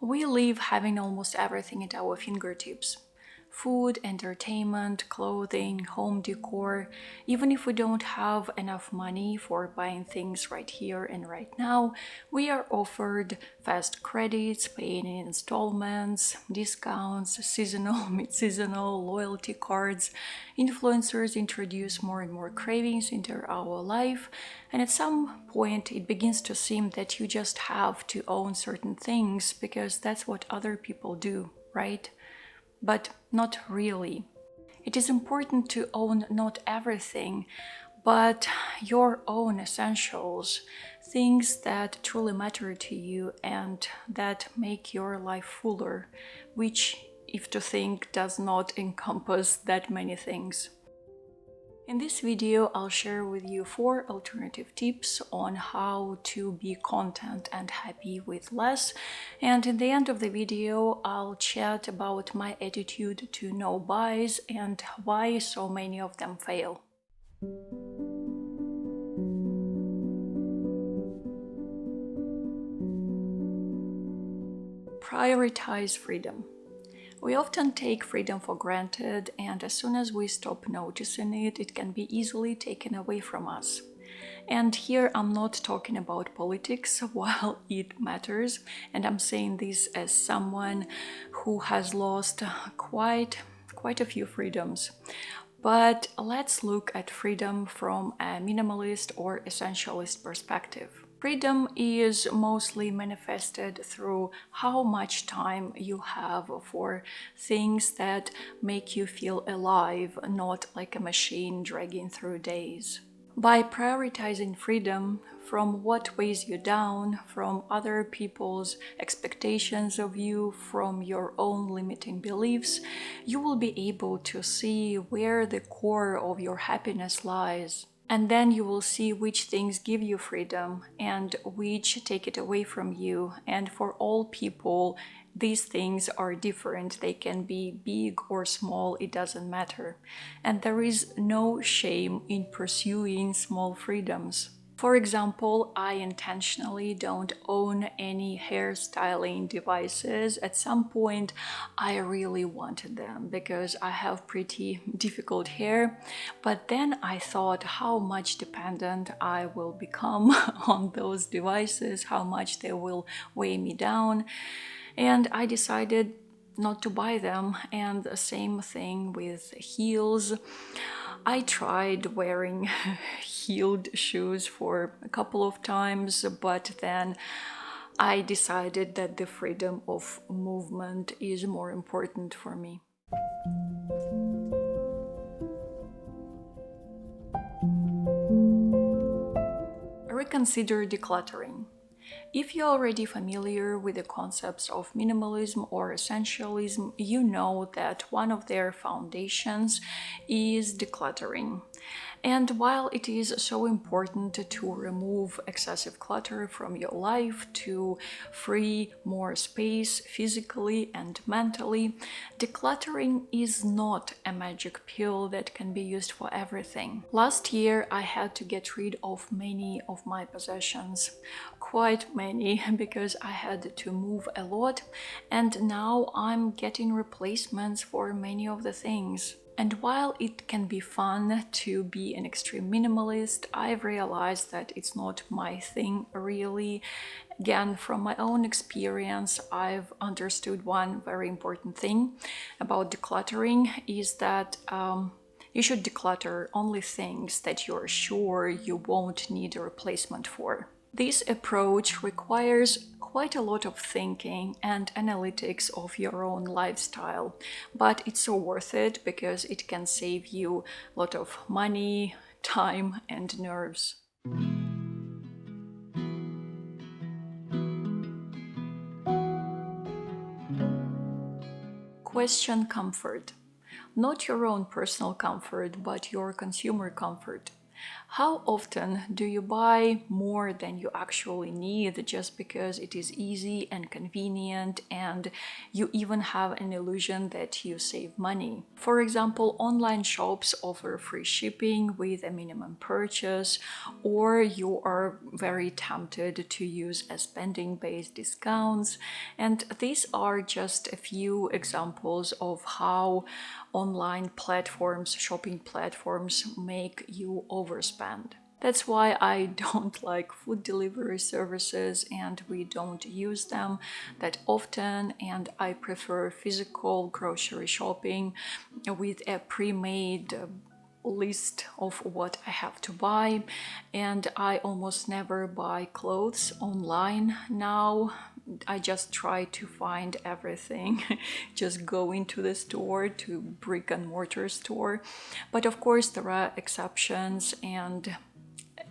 We live having almost everything at our fingertips. Food, entertainment, clothing, home decor. Even if we don't have enough money for buying things right here and right now, we are offered fast credits, paying in installments, discounts, seasonal, mid-seasonal, loyalty cards. Influencers introduce more and more cravings into our life, and at some point it begins to seem that you just have to own certain things because that's what other people do, right? But not really. It is important to own not everything, but your own essentials, things that truly matter to you and that make your life fuller, which, if to think, does not encompass that many things. In this video, I'll share with you 4 alternative tips on how to be content and happy with less. And in the end of the video, I'll chat about my attitude to no buys and why so many of them fail. Prioritize freedom. We often take freedom for granted, and as soon as we stop noticing it, it can be easily taken away from us. And here I'm not talking about politics, while it matters, and I'm saying this as someone who has lost quite a few freedoms. But let's look at freedom from a minimalist or essentialist perspective. Freedom is mostly manifested through how much time you have for things that make you feel alive, not like a machine dragging through days. By prioritizing freedom from what weighs you down, from other people's expectations of you, from your own limiting beliefs, you will be able to see where the core of your happiness lies. And then you will see which things give you freedom and which take it away from you. And for all people, these things are different. They can be big or small, it doesn't matter. And there is no shame in pursuing small freedoms. For example, I intentionally don't own any hairstyling devices. At some point, I really wanted them because I have pretty difficult hair. But then I thought how much dependent I will become on those devices, how much they will weigh me down. And I decided not to buy them. And the same thing with heels. I tried wearing heeled shoes for a couple of times, but then I decided that the freedom of movement is more important for me. Reconsider decluttering. If you're already familiar with the concepts of minimalism or essentialism, you know that one of their foundations is decluttering. And while it is so important to remove excessive clutter from your life, to free more space physically and mentally, decluttering is not a magic pill that can be used for everything. Last year, I had to get rid of many of my possessions, quite many, because I had to move a lot, and now I'm getting replacements for many of the things. And while it can be fun to be an extreme minimalist, I've realized that it's not my thing really. Again, from my own experience, I've understood one very important thing about decluttering is that you should declutter only things that you're sure you won't need a replacement for. This approach requires quite a lot of thinking and analytics of your own lifestyle, but it's so worth it because it can save you a lot of money, time, and nerves. Question comfort. Not your own personal comfort, but your consumer comfort. How often do you buy more than you actually need just because it is easy and convenient and you even have an illusion that you save money? For example, online shops offer free shipping with a minimum purchase, or you are very tempted to use a spending-based discounts. And these are just a few examples of how online platforms, shopping platforms, make you overspend. That's why I don't like food delivery services and we don't use them that often, and I prefer physical grocery shopping with a pre-made list of what I have to buy. And I almost never buy clothes online now. I just try to find everything, just go into the store, to brick and mortar store. But of course there are exceptions, and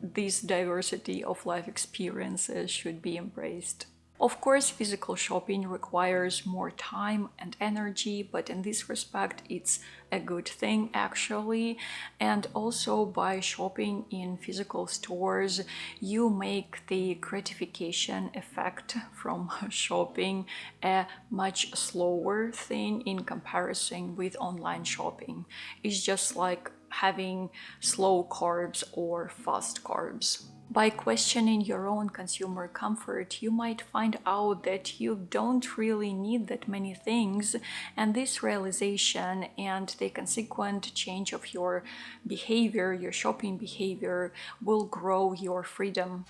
this diversity of life experiences should be embraced. Of course, physical shopping requires more time and energy, but in this respect, it's a good thing actually. And also, by shopping in physical stores, you make the gratification effect from shopping a much slower thing in comparison with online shopping. It's just like having slow carbs or fast carbs. By questioning your own consumer comfort, you might find out that you don't really need that many things, and this realization and the consequent change of your behavior, your shopping behavior, will grow your freedom.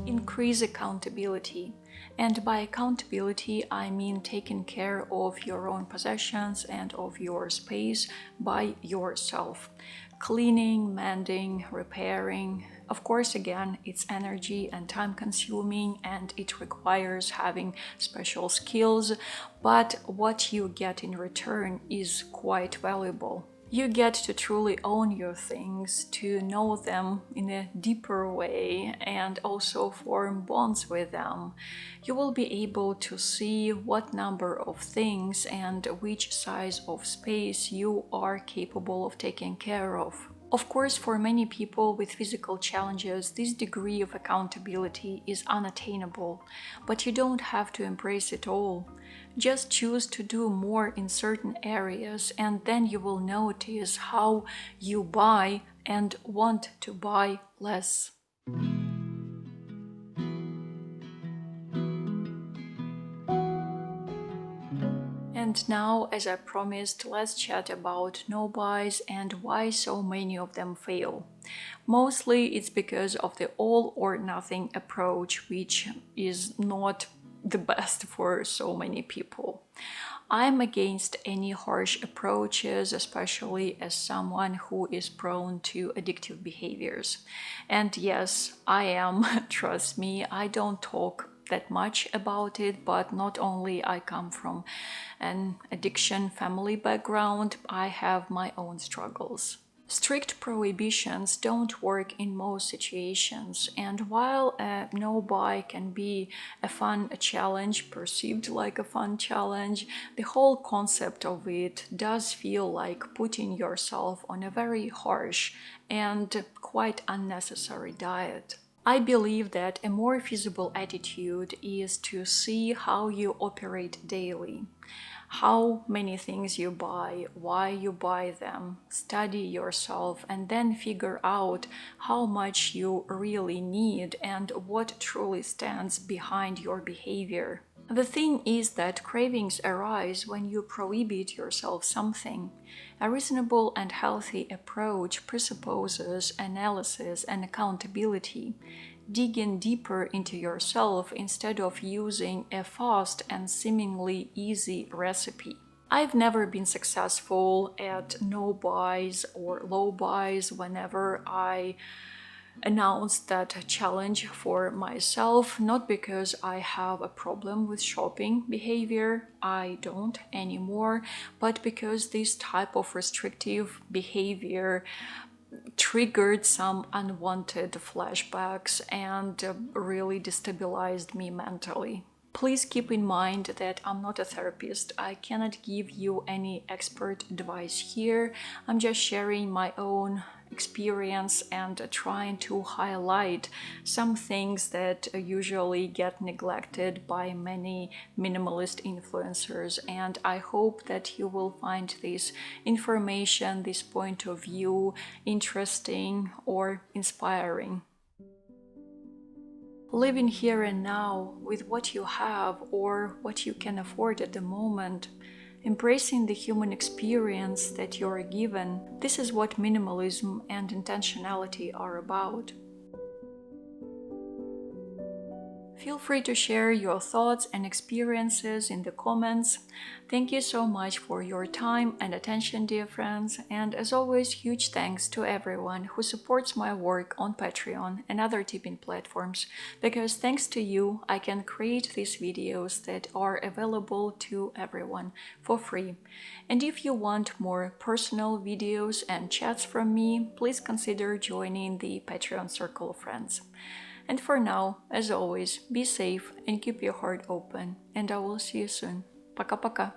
Increase accountability. And by accountability, I mean taking care of your own possessions and of your space by yourself. Cleaning, mending, repairing. Of course, again, it's energy and time consuming and it requires having special skills, but what you get in return is quite valuable. You get to truly own your things, to know them in a deeper way, and also form bonds with them. You will be able to see what number of things and which size of space you are capable of taking care of. Of course, for many people with physical challenges, this degree of accountability is unattainable, but you don't have to embrace it all. Just choose to do more in certain areas, and then you will notice how you buy and want to buy less. And now, as I promised, let's chat about no buys and why so many of them fail. Mostly it's because of the all or nothing approach, which is not the best for so many people. I'm against any harsh approaches, especially as someone who is prone to addictive behaviors. And yes, I am, trust me, I don't talk that much about it, but not only I come from an addiction family background, I have my own struggles. Strict prohibitions don't work in most situations, and while a no buy can be a fun challenge, perceived like a fun challenge, the whole concept of it does feel like putting yourself on a very harsh and quite unnecessary diet. I believe that a more feasible attitude is to see how you operate daily, how many things you buy, why you buy them, study yourself, and then figure out how much you really need and what truly stands behind your behavior. The thing is that cravings arise when you prohibit yourself something. A reasonable and healthy approach presupposes analysis and accountability, digging deeper into yourself instead of using a fast and seemingly easy recipe. I've never been successful at no buys or low buys whenever I announced that challenge for myself, not because I have a problem with shopping behavior, I don't anymore, but because this type of restrictive behavior triggered some unwanted flashbacks and really destabilized me mentally. Please keep in mind that I'm not a therapist. I cannot give you any expert advice here. I'm just sharing my own experience and trying to highlight some things that usually get neglected by many minimalist influencers, and I hope that you will find this information, this point of view interesting or inspiring. Living here and now with what you have or what you can afford at the moment, embracing the human experience that you're given, this is what minimalism and intentionality are about. Feel free to share your thoughts and experiences in the comments. Thank you so much for your time and attention, dear friends, and as always, huge thanks to everyone who supports my work on Patreon and other tipping platforms, because thanks to you, I can create these videos that are available to everyone for free. And if you want more personal videos and chats from me, please consider joining the Patreon circle of friends. And for now, as always, be safe and keep your heart open, and I will see you soon. Пока-пока.